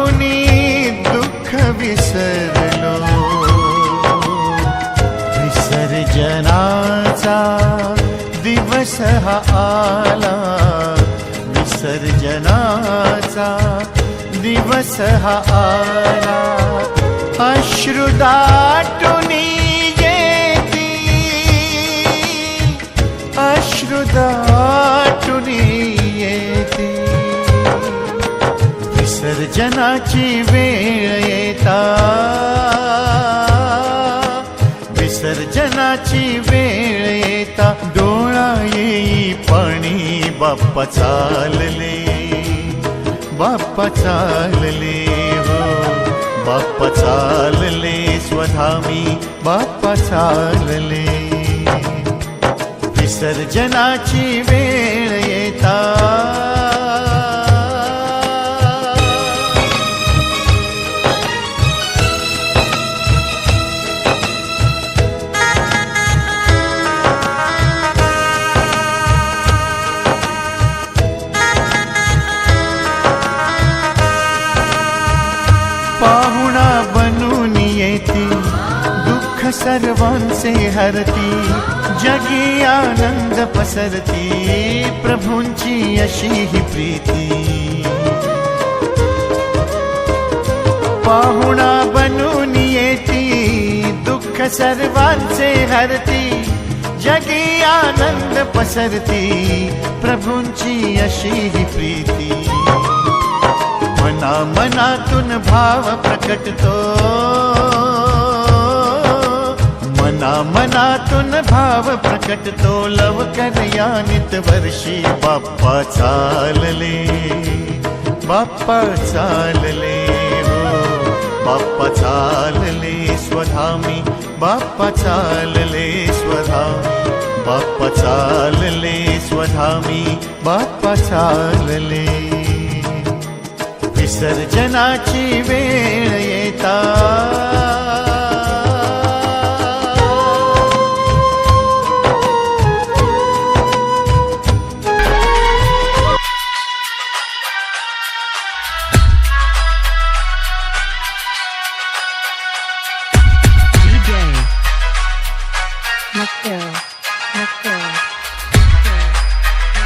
पाहुनी दुःख विसरलो, विसर्जनाचा दिवस हा आला, विसर्जनाचा दिवस हा आला. अश्रु दाटुनी येती, अश्रु दाटुनी येती. विसर्जनाची वेळ येता, विसर्जनाची वेळ येता. डोळा येई पाणी बाप्पा चालले, बाप्पा चालले हो, बाप्पा चालले स्वधामी, बाप्पा चालले. विसर्जनाची वेळ येता. पाहुणा बनून येती, दुःख सर्वांचे हरती. जगी आनंद पसरती, प्रभूंची अशी ही प्रीती. पाहुणा बनून येती, दुःख सर्वांचे हरती. जगी आनंद पसरती, प्रभूंची अशी ही प्रीती. मना मनातून भाव प्रकटतो, मना मनातून भाव प्रकटतो. लवकर यानित वर्षी बाप्पा चालले, बाप्पा चालले हो, बाप्पा चालले स्वधामी, बाप्पा चालले स्वधामी, बाप्पा चालले स्वधामी, बाप्पा चालले. विसर्जनाची वेळ येता. DJ Matteo.